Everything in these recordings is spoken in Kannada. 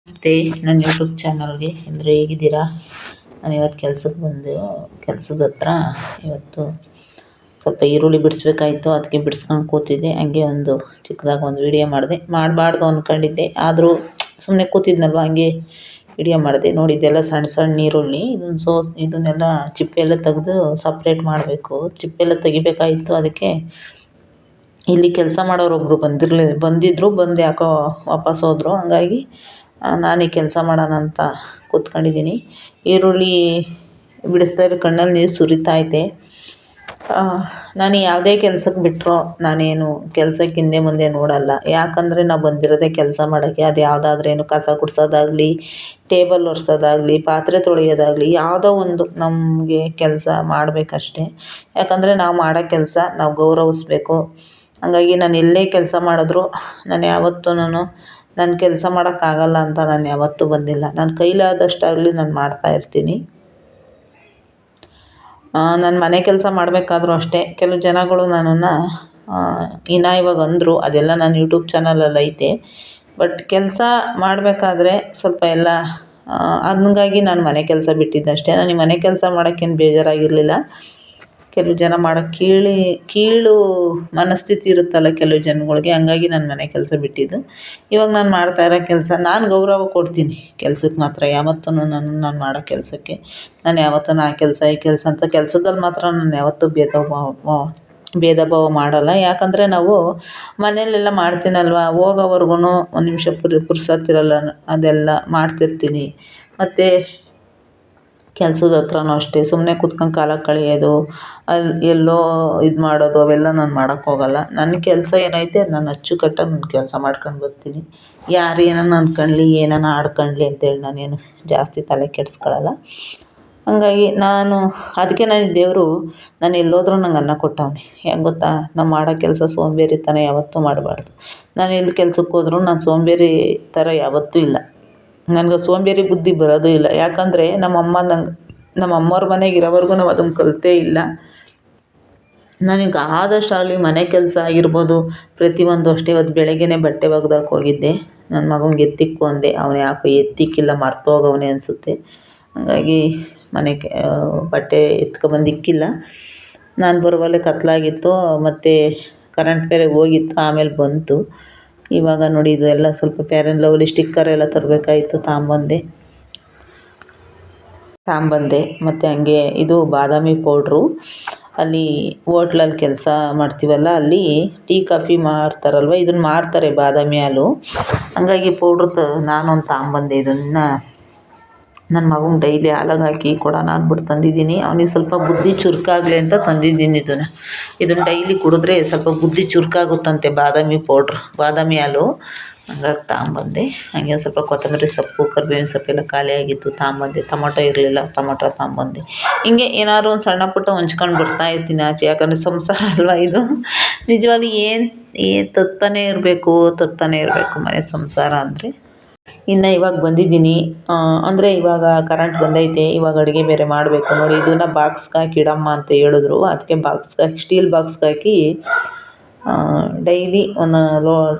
ನಮಸ್ತೆ ನನ್ನ ಯೂಟ್ಯೂಬ್ ಚಾನಲ್ಗೆ ಎಲ್ಲರೂ ಹೇಗಿದ್ದೀರಾ? ನಾನು ಇವತ್ತು ಕೆಲಸದ ಹತ್ರ ಇವತ್ತು ಸ್ವಲ್ಪ ಈರುಳ್ಳಿ ಬಿಡಿಸ್ಬೇಕಾಯ್ತು. ಅದಕ್ಕೆ ಬಿಡಿಸ್ಕೊಂಡು ಕೂತಿದ್ದೆ. ಹಂಗೆ ಒಂದು ಚಿಕ್ಕದಾಗಿ ಒಂದು ವಿಡಿಯೋ ಮಾಡಿದೆ. ಮಾಡಬಾರ್ದು ಅಂದ್ಕೊಂಡಿದ್ದೆ, ಆದರೂ ಸುಮ್ಮನೆ ಕೂತಿದ್ನಲ್ವ, ಹಂಗೆ ವಿಡಿಯೋ ಮಾಡಿದೆ. ನೋಡಿ, ಇದೆಲ್ಲ ಸಣ್ಣ ಸಣ್ಣ ಈರುಳ್ಳಿ. ಇದನ್ನೆಲ್ಲ ಚಿಪ್ಪೆಲ್ಲ ತೆಗೆದು ಸಪ್ರೇಟ್ ಮಾಡಬೇಕು. ಚಿಪ್ಪೆಲ್ಲ ತೆಗಿಬೇಕಾಯಿತು. ಅದಕ್ಕೆ ಇಲ್ಲಿ ಕೆಲಸ ಮಾಡೋರೊಬ್ಬರು ಬಂದು ಯಾಕೋ ವಾಪಸ್ ಹೋದರು. ಹಂಗಾಗಿ ನಾನೇ ಕೆಲಸ ಮಾಡೋಣ ಅಂತ ಕೂತ್ಕೊಂಡಿದ್ದೀನಿ. ಈರುಳ್ಳಿ ಬಿಡಿಸ್ತಾ ಇರೋ ಕಣ್ಣಲ್ಲಿ ನೀರು ಸುರಿತೈತೆ. ನಾನು ಯಾವುದೇ ಕೆಲಸಕ್ಕೆ ಬಿಟ್ಟರೋ ನಾನೇನು ಕೆಲಸಕ್ಕೆ ಹಿಂದೆ ಮುಂದೆ ನೋಡಲ್ಲ. ಯಾಕಂದರೆ ನಾವು ಬಂದಿರೋದೇ ಕೆಲಸ ಮಾಡೋಕ್ಕೆ. ಅದು ಯಾವುದಾದ್ರೇನು ಕಸ ಗುಡಿಸೋದಾಗಲಿ, ಟೇಬಲ್ ಒರೆಸೋದಾಗಲಿ, ಪಾತ್ರೆ ತೊಳೆಯೋದಾಗಲಿ, ಯಾವುದೋ ಒಂದು ನಮಗೆ ಕೆಲಸ ಮಾಡಬೇಕಷ್ಟೆ. ಯಾಕಂದರೆ ನಾವು ಮಾಡೋ ಕೆಲಸ ನಾವು ಗೌರವಿಸ್ಬೇಕು. ಹಂಗಾಗಿ ನಾನು ಎಲ್ಲೇ ಕೆಲಸ ಮಾಡಿದ್ರು ನಾನು ಯಾವತ್ತೂ ನನ್ನ ಕೆಲಸ ಮಾಡೋಕ್ಕಾಗಲ್ಲ ಅಂತ ನಾನು ಯಾವತ್ತೂ ಬಂದಿಲ್ಲ. ನನ್ನ ಕೈಲಾದಷ್ಟಾಗಲಿ ನಾನು ಮಾಡ್ತಾಯಿರ್ತೀನಿ. ನನ್ನ ಮನೆ ಕೆಲಸ ಮಾಡಬೇಕಾದ್ರೂ ಅಷ್ಟೇ, ಕೆಲವು ಜನಗಳು ನನ್ನನ್ನು ಇವಾಗ ಅಂದರು. ಅದೆಲ್ಲ ನನ್ನ ಯೂಟ್ಯೂಬ್ ಚಾನಲಲ್ಲಿ ಐತೆ. ಬಟ್ ಕೆಲಸ ಮಾಡಬೇಕಾದ್ರೆ ಸ್ವಲ್ಪ ಎಲ್ಲ ಹಂಗಾಗಿ ನಾನು ಮನೆ ಕೆಲಸ ಬಿಟ್ಟಿದ್ದಷ್ಟೇ. ನನಗೆ ಮನೆ ಕೆಲಸ ಮಾಡೋಕ್ಕೇನು ಬೇಜಾರಾಗಿರಲಿಲ್ಲ. ಕೆಲವು ಜನ ಮಾಡೋಕ್ಕೆ ಕೀಳು ಮನಸ್ಥಿತಿ ಇರುತ್ತಲ್ಲ ಕೆಲವು ಜನಗಳಿಗೆ, ಹಂಗಾಗಿ ನಾನು ಮನೆ ಕೆಲಸ ಬಿಟ್ಟಿದ್ದು. ಇವಾಗ ನಾನು ಮಾಡ್ತಾಯಿರೋ ಕೆಲಸ ನಾನು ಗೌರವ ಕೊಡ್ತೀನಿ ಕೆಲಸಕ್ಕೆ ಮಾತ್ರ. ಯಾವತ್ತೂ ನಾನು ಮಾಡೋ ಕೆಲಸಕ್ಕೆ ನಾನು ಯಾವತ್ತೂ ಆ ಕೆಲಸ ಈ ಕೆಲಸ ಅಂತ ಕೆಲಸದಲ್ಲಿ ಮಾತ್ರ ನಾನು ಯಾವತ್ತೂ ಭೇದ ಭಾವ ಮಾಡಲ್ಲ. ಯಾಕಂದರೆ ನಾವು ಮನೆಯಲ್ಲೆಲ್ಲ ಮಾಡ್ತೀನಲ್ವ, ಹೋಗೋವರ್ಗು ಒಂದು ನಿಮಿಷ ಪುರ್ಸೊತ್ತಿರಲ್ಲ. ಅದೆಲ್ಲ ಮಾಡ್ತಿರ್ತೀನಿ. ಮತ್ತು ಕೆಲಸದ ಹತ್ರನೂ ಅಷ್ಟೇ, ಸುಮ್ಮನೆ ಕೂತ್ಕೊಂಡು ಕಾಲ ಕಳೆಯೋದು, ಎಲ್ಲೋ ಇದು ಮಾಡೋದು, ಅವೆಲ್ಲ ನಾನು ಮಾಡೋಕ್ಕೋಗಲ್ಲ. ನನ್ನ ಕೆಲಸ ಏನೈತೆ ಅದು ನಾನು ಅಚ್ಚುಕಟ್ಟಾಗಿ ನನ್ನ ಕೆಲಸ ಮಾಡ್ಕೊಂಡು ಬರ್ತೀನಿ. ಯಾರು ಏನಾನ ಅಂದ್ಕೊಳ್ಳಿ, ಏನಾನ ಆಡ್ಕೊಳ್ಳಿ ಅಂತೇಳಿ ನಾನೇನು ಜಾಸ್ತಿ ತಲೆ ಕೆಡಿಸ್ಕೊಳ್ಳಲ್ಲ. ಹಂಗಾಗಿ ಅದಕ್ಕೆ ನನಗೆ ದೇವರು ನಾನು ಎಲ್ಲೋದ್ರೂ ನಂಗೆ ಅನ್ನ ಕೊಟ್ಟವನೆ. ಹೆಂಗೆ ಗೊತ್ತಾ? ನಾವು ಮಾಡೋ ಕೆಲಸ ಸೋಂಬೇರಿತನ ಯಾವತ್ತೂ ಮಾಡಬಾರ್ದು. ನಾನು ಎಲ್ಲಿ ಕೆಲ್ಸಕ್ಕೆ ಹೋದ್ರೂ ನಾನು ಸೋಂಬೇರಿ ಥರ ಯಾವತ್ತೂ ಇಲ್ಲ. ನನಗೆ ಸೋಂಬೇರಿ ಬುದ್ಧಿ ಬರೋದೂ ಇಲ್ಲ. ಯಾಕಂದರೆ ನಮ್ಮ ಅಮ್ಮವ್ರ ಮನೆಗೆ ಇರೋವರೆಗೂ ನಾವು ಅದನ್ನು ಕಲಿತೇ ಇಲ್ಲ. ನನಗೆ ಆದಷ್ಟಾಗಲಿ ಮನೆ ಕೆಲಸ ಆಗಿರ್ಬೋದು, ಪ್ರತಿಯೊಂದು ಅಷ್ಟೇ. ಇವತ್ತು ಬೆಳಗ್ಗೆನೇ ಬಟ್ಟೆ ಒಗ್ದಾಕಿ ಹೋಗಿದ್ದೆ. ನನ್ನ ಮಗನಿಗೆ ಎತ್ತಿಕ್ಕು ಅಂದೆ. ಅವನು ಯಾಕೋ ಎತ್ತಿಕ್ಕಿಲ್ಲ, ಮರ್ತೋಗವನೆ ಅನಿಸುತ್ತೆ. ಹಂಗಾಗಿ ಬಟ್ಟೆ ಎತ್ಕೊಬಂದು ಇಕ್ಕಿಲ್ಲ. ನಾನು ಬರುವಲ್ಲೇ ಕತ್ತಲಾಗಿತ್ತು, ಮತ್ತು ಕರೆಂಟ್ ಬೇರೆ ಹೋಗಿತ್ತು. ಆಮೇಲೆ ಬಂತು. ಇವಾಗ ನೋಡಿ, ಇದು ಎಲ್ಲ ಸ್ವಲ್ಪ ಫೇರ್ ಆ್ಯಂಡ್ ಲವ್ಲಿ ಸ್ಟಿಕ್ಕರ್ ಎಲ್ಲ ತರಬೇಕಾಯಿತು, ತಗೊಂಬಂದೆ. ಮತ್ತು ಹಂಗೆ ಇದು ಬಾದಾಮಿ ಪೌಡ್ರು. ಅಲ್ಲಿ ಹೋಟ್ಲಲ್ಲಿ ಕೆಲಸ ಮಾಡ್ತೀವಲ್ಲ, ಅಲ್ಲಿ ಟೀ ಕಾಫಿ ಮಾರ್ತಾರಲ್ವ, ಇದನ್ನು ಮಾರ್ತಾರೆ, ಬಾದಾಮಿ ಹಾಲು. ಹಂಗಾಗಿ ಪೌಡ್ರು ನಾನೊಂದು ತಗೊಂಬಂದೆ. ಇದನ್ನು ನನ್ನ ಮಗಂಗೆ ಡೈಲಿ ಹಾಲಾಗಿ ಹಾಕಿ ಕೊಡೋಣ ಅಂದ್ಬಿಟ್ಟು ತಂದಿದ್ದೀನಿ. ಅವನಿಗೆ ಸ್ವಲ್ಪ ಬುದ್ಧಿ ಚುರುಕಾಗಲಿ ಅಂತ ತಂದಿದ್ದೀನಿ. ಇದನ್ನು ಡೈಲಿ ಕುಡಿದ್ರೆ ಸ್ವಲ್ಪ ಬುದ್ಧಿ ಚುರುಕಾಗುತ್ತಂತೆ, ಬಾದಾಮಿ ಹಾಲು. ಹಂಗಾಗಿ ತಗೊಂಬಂದೆ. ಹಂಗೆ ಸ್ವಲ್ಪ ಕೊತ್ತಂಬರಿ ಸೊಪ್ಪು, ಕರಿಬೇವಿನ ಸೊಪ್ಪೆಲ್ಲ ಖಾಲಿಯಾಗಿತ್ತು, ತಗೊಂಬಂದೆ. ಟೊಮೊಟೊ ಇರಲಿಲ್ಲ, ಟೊಮೊಟೊ ತಗೊಂಬಂದೆ. ಹಿಂಗೆ ಏನಾದ್ರು ಒಂದು ಸಣ್ಣ ಪುಟ್ಟ ಹೊಂಚ್ಕೊಂಡು ಬರ್ತಾಯಿರ್ತೀನಿ ಆಚೆ. ಯಾಕಂದರೆ ಸಂಸಾರ ಅಲ್ವ ಇದು. ನಿಜವಾಗ್ಲೂ ತತ್ತಾನೇ ಇರಬೇಕು ಮನೆ ಸಂಸಾರ ಅಂದರೆ. ಇನ್ನು ಇವಾಗ ಬಂದಿದ್ದೀನಿ ಅಂದರೆ ಇವಾಗ ಕರೆಂಟ್ ಬಂದೈತೆ. ಇವಾಗ ಅಡುಗೆ ಬೇರೆ ಮಾಡಬೇಕು. ನೋಡಿ, ಇದನ್ನು ಬಾಕ್ಸ್ಗೆ ಹಾಕಿ ಇಡಮ್ಮ ಅಂತ ಹೇಳಿದ್ರು. ಅದಕ್ಕೆ ಸ್ಟೀಲ್ ಬಾಕ್ಸ್ಗೆ ಹಾಕಿ ಡೈಲಿ ಒಂದು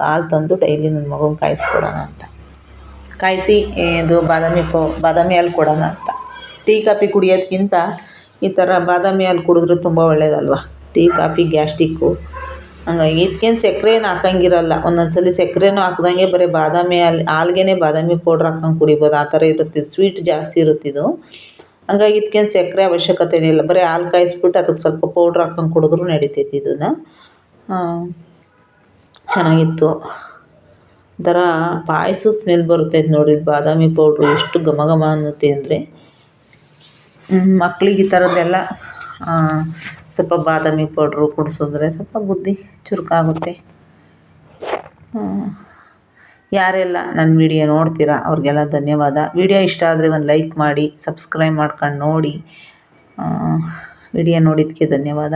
ಹಾಲು ತಂದು ಡೈಲಿ ನನ್ನ ಮಗಂಗೆ ಕಾಯಿಸ್ಕೊಡೋಣ ಅಂತ, ಇದು ಬಾದಾಮಿ ಹಾಲು ಕೊಡೋಣ ಅಂತ. ಟೀ ಕಾಫಿ ಕುಡಿಯೋದಕ್ಕಿಂತ ಈ ಥರ ಬಾದಾಮಿ ಹಾಲು ಕುಡಿದ್ರೆ ತುಂಬ ಒಳ್ಳೆಯದಲ್ವ. Tea coffee gastric. ಹಂಗಾಗಿ ಇದಕ್ಕೇನು ಸಕ್ಕರೆ ಏನು ಹಾಕಂಗಿರಲ್ಲ. ಒಂದೊಂದ್ಸಲಿ ಸಕ್ಕರೆನೂ ಹಾಕ್ದಂಗೆ ಬರೀ ಹಾಲ್ಗೆ ಬಾದಾಮಿ ಪೌಡ್ರ್ ಹಾಕ್ಕೊಂಡು ಕುಡಿಬೋದು. ಆ ಥರ ಇರುತ್ತೆ. ಸ್ವೀಟ್ ಜಾಸ್ತಿ ಇರುತ್ತಿದ್ದು. ಹಂಗಾಗಿ ಇದಕ್ಕೇನು ಸಕ್ಕರೆ ಅವಶ್ಯಕತೆಯೇ ಇಲ್ಲ. ಬರೀ ಹಾಲು ಕಾಯಿಸ್ಬಿಟ್ಟು ಅದಕ್ಕೆ ಸ್ವಲ್ಪ ಪೌಡ್ರ್ ಹಾಕ್ಕೊಂಡು ಕುಡಿದ್ರೂ ನಡಿತೈತಿ. ಇದನ್ನು ಚೆನ್ನಾಗಿತ್ತು. ಒಂಥರ ಪಾಯಸ ಸ್ಮೆಲ್ ಬರ್ತೈತೆ ನೋಡಿ. ಬಾದಾಮಿ ಪೌಡ್ರು ಎಷ್ಟು ಘಮ ಘಮ ಅನ್ನುತ್ತೆ ಅಂದರೆ, ಮಕ್ಳಿಗೆ ಈ ಥರದ್ದೆಲ್ಲ ಸ್ವಲ್ಪ ಬಾದಾಮಿ ಪೌಡ್ರು ಕುಡಿಸಿದ್ರೆ ಸ್ವಲ್ಪ ಬುದ್ಧಿ ಚುರುಕಾಗುತ್ತೆ. ಯಾರೆಲ್ಲ ನನ್ನ ವಿಡಿಯೋ ನೋಡ್ತೀರಾ ಅವ್ರಿಗೆಲ್ಲ ಧನ್ಯವಾದ. ವಿಡಿಯೋ ಇಷ್ಟ ಆದರೆ ಒಂದು ಲೈಕ್ ಮಾಡಿ, ಸಬ್ಸ್ಕ್ರೈಬ್ ಮಾಡ್ಕೊಂಡು ನೋಡಿ. ವಿಡಿಯೋ ನೋಡಿದ್ದಕ್ಕೆ ಧನ್ಯವಾದ.